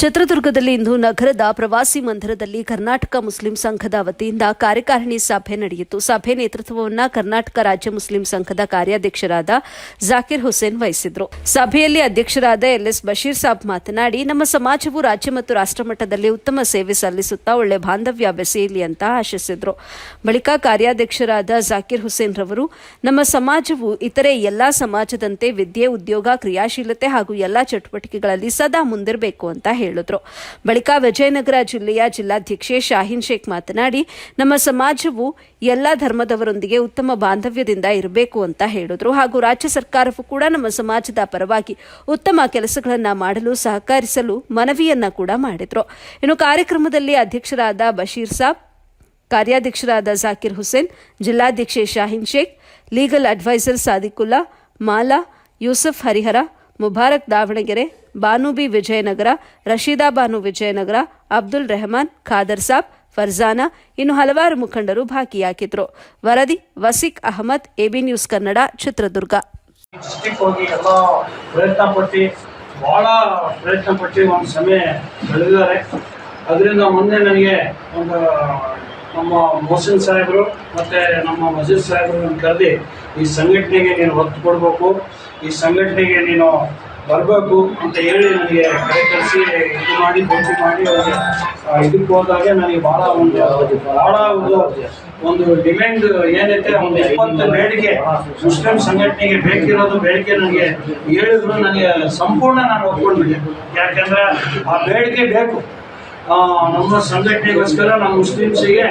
ಚಿತ್ರದುರ್ಗದಲ್ಲಿ ಇಂದು ನಗರದ ಪ್ರವಾಸಿ ಮಂದಿರದಲ್ಲಿ ಕರ್ನಾಟಕ ಮುಸ್ಲಿಂ ಸಂಘದ ವತಿಯಿಂದ ಕಾರ್ಯಕಾರಿಣಿ ಸಭೆ ನಡೆಯಿತು. ಸಭೆ ನೇತೃತ್ವವನ್ನು ಕರ್ನಾಟಕ ರಾಜ್ಯ ಮುಸ್ಲಿಂ ಸಂಘದ ಕಾರ್ಯಾಧ್ಯಕ್ಷರಾದ ಜಾಕಿರ್ ಹುಸೇನ್ ವಹಿಸಿದ್ರು. ಸಭೆಯಲ್ಲಿ ಅಧ್ಯಕ್ಷರಾದ ಎಲ್ಎಸ್ ಬಶೀರ್ ಸಾಬ್ ಮಾತನಾಡಿ, ನಮ್ಮ ಸಮಾಜವು ರಾಜ್ಯ ಮತ್ತು ರಾಷ್ಟ್ರಮಟ್ಟದಲ್ಲಿ ಉತ್ತಮ ಸೇವೆ ಸಲ್ಲಿಸುತ್ತಾ ಒಳ್ಳೆ ಬಾಂಧವ್ಯ ಬೆಸೆಯಲಿ ಅಂತ ಆಶಿಸಿದ್ರು. ಬಳಿಕ ಕಾರ್ಯಾಧ್ಯಕ್ಷರಾದ ಜಾಕಿರ್ ಹುಸೇನ್ ರವರು ನಮ್ಮ ಸಮಾಜವು ಇತರೆ ಎಲ್ಲಾ ಸಮಾಜದಂತೆ ವಿದ್ಯೆ, ಉದ್ಯೋಗ, ಕ್ರಿಯಾಶೀಲತೆ ಹಾಗೂ ಎಲ್ಲಾ ಚಟುವಟಿಕೆಗಳಲ್ಲಿ ಸದಾ ಮುಂದಿರಬೇಕು ಅಂತ ಹೇಳಿದ್ರು. ಬಳಿಕ ವಿಜಯನಗರ ಜಿಲ್ಲೆಯ ಜಿಲ್ಲಾಧ್ಯಕ್ಷೆ ಶಾಹೀನ್ ಶೇಖ್ ಮಾತನಾಡಿ, ನಮ್ಮ ಸಮಾಜವು ಎಲ್ಲಾ ಧರ್ಮದವರೊಂದಿಗೆ ಉತ್ತಮ ಬಾಂಧವ್ಯದಿಂದ ಇರಬೇಕು ಅಂತ ಹೇಳಿದ್ರು. ಹಾಗೂ ರಾಜ್ಯ ಸರ್ಕಾರವು ಕೂಡ ನಮ್ಮ ಸಮಾಜದ ಪರವಾಗಿ ಉತ್ತಮ ಕೆಲಸಗಳನ್ನು ಮಾಡಲು ಸಹಕರಿಸಲು ಮನವಿಯನ್ನ ಕೂಡ ಮಾಡಿದ್ರು. ಇನ್ನು ಕಾರ್ಯಕ್ರಮದಲ್ಲಿ ಅಧ್ಯಕ್ಷರಾದ ಬಶೀರ್ ಸಾಬ್, ಕಾರ್ಯಾಧ್ಯಕ್ಷರಾದ ಜಾಕಿರ್ ಹುಸೇನ್, ಜಿಲ್ಲಾಧ್ಯಕ್ಷೆ ಶಾಹೀನ್ ಶೇಖ್, ಲೀಗಲ್ ಅಡ್ವೈಸರ್ ಸಾದಿಕುಲ್ಲಾ, ಮಾಲಾ, ಯೂಸುಫ್ ಹರಿಹರ, ಮುಬಾರಕ್ ದಾವಣಗೆರೆ, ಬಾನುಬಿ ವಿಜಯನಗರ, ರಶೀದಾ ಬಾನು ವಿಜಯನಗರ, ಅಬ್ದುಲ್ ರೆಹಮಾನ್, ಖಾದರ್ ಸಾಬ್, ಫರ್ಜಾನಾ ಇನ್ನು ಹಲವಾರು ಮುಖಂಡರು ಭಾಗಿಯಾಗಿದ್ದರು. ವರದಿ ವಸೀಕ್ ಅಹಮದ್, ಎಬಿ ನ್ಯೂಸ್ ಕನ್ನಡ, ಚಿತ್ರದುರ್ಗ. ಪ್ರಯತ್ನ ಪಟ್ಟು ಒಂದು ಸಮಯ ಬೆಳೆದಿದ್ದಾರೆ. ಅದರಿಂದ ಮೊನ್ನೆ ನನಗೆ ಒಂದು ನಮ್ಮ ಮೊಹಸಿನ್ ಸಾಹೇಬರು ಮತ್ತು ನಮ್ಮ ಮಜೀದ್ ಸಾಹೇಬರು ಕರೆದಿ, ಈ ಸಂಘಟನೆಗೆ ನೀನು ಒತ್ತು ಕೊಡಬೇಕು, ಈ ಸಂಘಟನೆಗೆ ನೀನು ಬರಬೇಕು ಅಂತ ಹೇಳಿ ನನಗೆ ಕರೆ ಕಳಿಸಿ ಇದು ಮಾಡಿ ಭೇಟಿ ಮಾಡಿ ಇದಕ್ಕೆ ಹೋದಾಗ ನನಗೆ ಭಾಳ ಒಂದು ಡಿಮ್ಯಾಂಡ್ ಏನೈತೆ, ಒಂದು 20 ಬೇಡಿಕೆ ಮುಸ್ಲಿಂ ಸಂಘಟನೆಗೆ ಬೇಕಿರೋದು ಬೇಡಿಕೆ ನನಗೆ ಹೇಳಿದ್ರು. ನನಗೆ ಸಂಪೂರ್ಣ ನಾನು ಒಪ್ಕೊಂಡ್ಬಿಟ್ಟೆ. ಯಾಕೆಂದರೆ ಆ ಬೇಡಿಕೆ ಬೇಕು. ನಮ್ಮ ಸಂಘಟನೆಗೋಸ್ಕರ ನಮ್ಮ ಮುಸ್ಲಿಮ್ಸಿಗೆ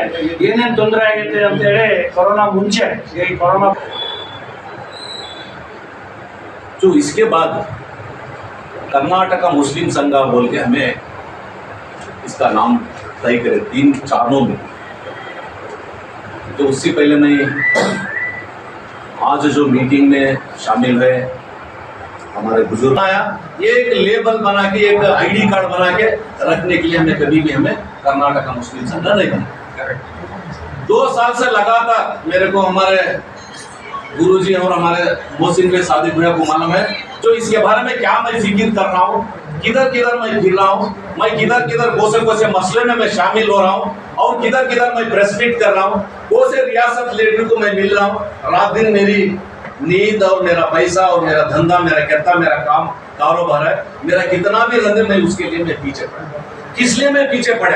ಏನೇನು ತೊಂದರೆ ಆಗೈತೆ ಅಂತೇಳಿ ಕೊರೋನಾ ಮುಂಚೆ ಈ ಕೊರೋನಾ जो इसके बाद कर्नाटक मुस्लिम संघ बोल के हमें इसका नाम तय करे 3 चरणों में। तो उससे पहले मैं आज जो मीटिंग में शामिल है हमारे बुजुर्ग आया, ये एक लेबल बना के, एक आईडी कार्ड बना के रखने के लिए हमें कभी भी हमें कर्नाटक मुस्लिम संघ नहीं बना। 2 साल से लगातार मेरे को हमारे गुरुजी और हमारे मोहसिन भाई सादिक भैया को मालूम है, जो इसके बारे में क्या मैं फिक्र कर रहा हूँ, किधर किधर मैं फिर रहा हूँ, मैं किधर किधर कोसे मसले में मैं शामिल हो रहा हूँ और किधर किधर मैं प्रेस मीट कर रहा हूँ, कोसे रियासत लीडर को मैं मिल रहा हूँ। रात दिन मेरी नींद और मेरा पैसा और मेरा धंधा, मेरा कहता, मेरा काम कारोबार है, मेरा कितना भी रंग मैं उसके लिए मैं पीछे पड़ा। किस लिए मैं पीछे पड़ा?